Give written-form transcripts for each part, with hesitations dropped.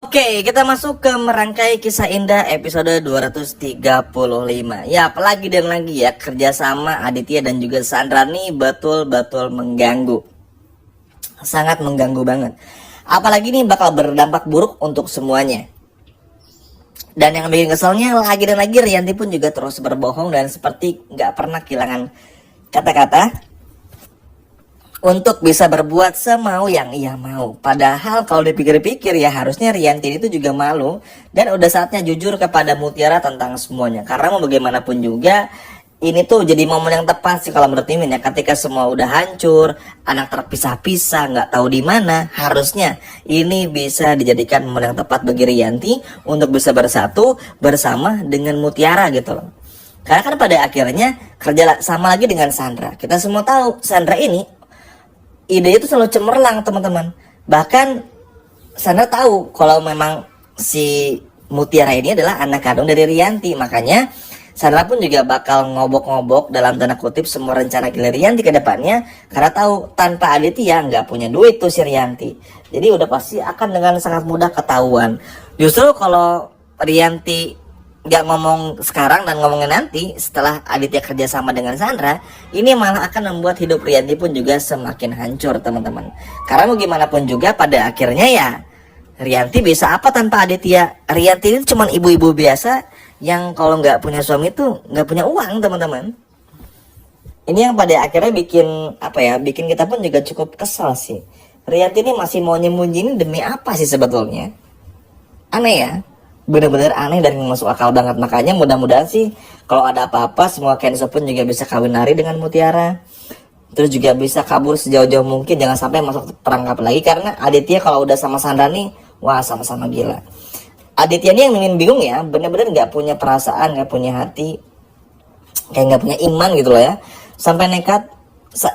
Oke, kita masuk ke merangkai kisah indah episode 235. Ya, apalagi dan lagi ya, kerjasama Aditya dan juga Sandra nih betul-betul mengganggu. Sangat mengganggu banget. Apalagi nih bakal berdampak buruk untuk semuanya. Dan yang bikin keselnya lagi dan lagi, Rianti pun juga terus berbohong dan seperti nggak pernah kehilangan kata-kata untuk bisa berbuat semau yang ia mau. Padahal kalau dipikir-pikir ya harusnya Rianti itu juga malu dan udah saatnya jujur kepada Mutiara tentang semuanya. Karena mau bagaimanapun juga ini tuh jadi momen yang tepat sih kalau menurut Mimin ya, ketika semua udah hancur, anak terpisah-pisah, nggak tahu di mana. Harusnya ini bisa dijadikan momen yang tepat bagi Rianti untuk bisa bersatu bersama dengan Mutiara gitu loh. Karena kan pada akhirnya kerja sama lagi dengan Sandra. Kita semua tahu Sandra ini ide itu selalu cemerlang teman-teman. Bahkan Sandra tahu kalau memang si Mutiara ini adalah anak kandung dari Rianti. Makanya Sandra pun juga bakal ngobok-ngobok dalam tanda kutip semua rencana gila Rianti ke depannya. Karena tahu tanpa Aditya nggak punya duit tuh si Rianti. Jadi udah pasti akan dengan sangat mudah ketahuan. Justru kalau Rianti nggak ngomong sekarang dan ngomongin nanti setelah Aditya kerja sama dengan Sandra, ini malah akan membuat hidup Rianti pun juga semakin hancur teman-teman. Karena mau gimana pun juga pada akhirnya ya Rianti bisa apa tanpa Aditya. Rianti ini cuma ibu-ibu biasa yang kalau nggak punya suami tuh nggak punya uang teman-teman. Ini yang pada akhirnya bikin apa ya, bikin kita pun juga cukup kesal sih. Rianti ini masih mau nyembunyiin demi apa sih sebetulnya? Aneh ya, bener-bener aneh dan masuk akal banget. Makanya mudah-mudahan sih kalau ada apa-apa semua Kenzo pun juga bisa kawin lari dengan Mutiara, terus juga bisa kabur sejauh-jauh mungkin, jangan sampai masuk perangkap lagi. Karena Aditya kalau udah sama Sandra nih, wah sama-sama gila. Aditya ini yang Mimin bingung ya, bener-bener nggak punya perasaan, nggak punya hati, kayak nggak punya iman gitu loh ya, sampai nekat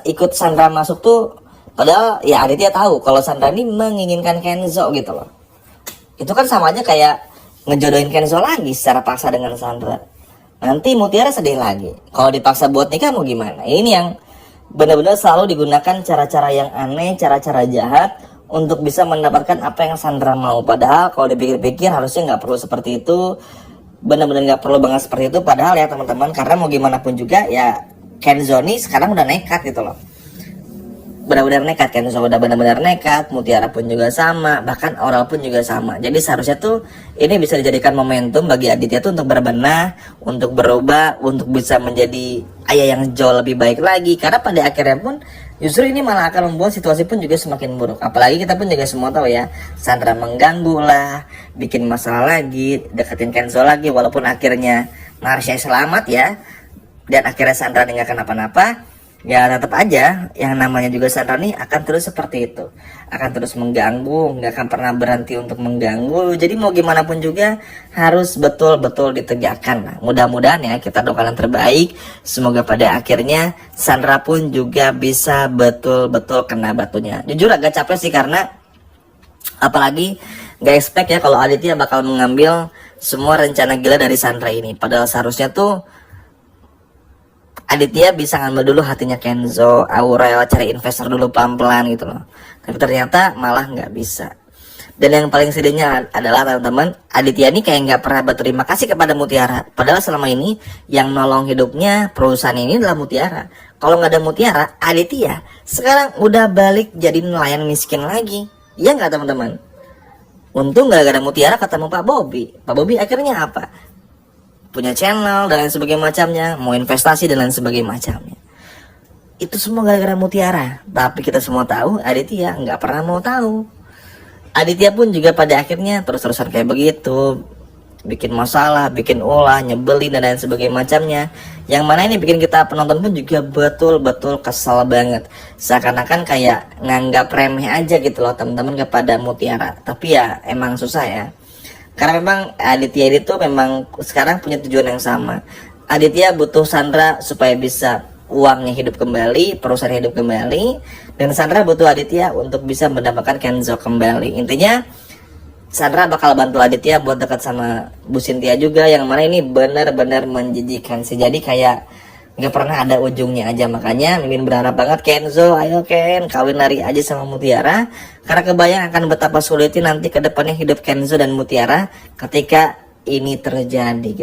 ikut Sandra masuk tuh. Padahal ya Aditya tahu kalau Sandra ini menginginkan Kenzo gitu loh. Itu kan sama aja kayak ngejodohin Kenzo lagi secara paksa dengan Sandra. Nanti Mutiara sedih lagi. Kalau dipaksa buat nikah mau gimana? Ini yang benar-benar selalu digunakan cara-cara yang aneh, cara-cara jahat untuk bisa mendapatkan apa yang Sandra mau. Padahal kalau dipikir-pikir harusnya nggak perlu seperti itu. Benar-benar nggak perlu banget seperti itu. Padahal ya teman-teman, karena mau gimana pun juga ya Kenzo nih sekarang udah nekat gitu loh. Benar-benar nekat, Kenzo udah benar-benar nekat, Mutiara pun juga sama, bahkan Oral pun juga sama. Jadi seharusnya tuh ini bisa dijadikan momentum bagi Aditya tuh untuk berbenah, untuk berubah, untuk bisa menjadi ayah yang jauh lebih baik lagi. Karena pada akhirnya pun justru ini malah akan membuat situasi pun juga semakin buruk. Apalagi kita pun juga semua tahu ya, Sandra mengganggu lah, bikin masalah lagi, deketin Kenzo lagi, walaupun akhirnya Marsha selamat ya, dan akhirnya Sandra nggak kenapa-napa. Ya tetap aja yang namanya juga Sandra nih akan terus seperti itu, akan terus mengganggu, nggak akan pernah berhenti untuk mengganggu. Jadi mau gimana pun juga harus betul-betul ditegakkan. Nah, mudah-mudahan ya kita doakan yang terbaik. Semoga pada akhirnya Sandra pun juga bisa betul-betul kena batunya. Jujur agak capek sih, karena apalagi nggak expect ya kalau Aditya bakal mengambil semua rencana gila dari Sandra ini. Padahal seharusnya tuh Aditya bisa ngambil dulu hatinya Kenzo, Aurel, cari investor dulu pelan-pelan gitu loh. Tapi ternyata malah nggak bisa. Dan yang paling sedihnya adalah teman-teman, Aditya ini kayak nggak pernah berterima kasih kepada Mutiara. Padahal selama ini yang nolong hidupnya perusahaan ini adalah Mutiara. Kalau nggak ada Mutiara, Aditya sekarang udah balik jadi nelayan miskin lagi. Iya nggak teman-teman? Untung gara-gara Mutiara ketemu Pak Bobby. Pak Bobby akhirnya apa? Punya channel dan lain sebagainya macamnya, mau investasi dan lain sebagainya macamnya. Itu semua gara-gara Mutiara. Tapi kita semua tahu Aditya nggak pernah mau tahu. Aditya pun juga pada akhirnya terus-terusan kayak begitu, bikin masalah, bikin ulah, nyebelin dan lain sebagainya macamnya. Yang mana ini bikin kita penonton pun juga betul-betul kesal banget. Seakan-akan kayak nganggap remeh aja gitu loh teman-teman kepada Mutiara. Tapi ya emang susah ya. Karena memang Aditya itu memang sekarang punya tujuan yang sama. Aditya butuh Sandra supaya bisa uangnya hidup kembali, perusahaan hidup kembali, dan Sandra butuh Aditya untuk bisa mendapatkan Kenzo kembali. Intinya Sandra bakal bantu Aditya buat dekat sama Bu Cynthia juga, yang mana ini benar-benar menjijikan sih. Jadi kayak nggak pernah ada ujungnya aja. Makanya Mimin berharap banget Kenzo, ayo Ken, kawin lari aja sama Mutiara, karena kebayang akan betapa sulitnya nanti ke depannya hidup Kenzo dan Mutiara ketika ini terjadi gitu.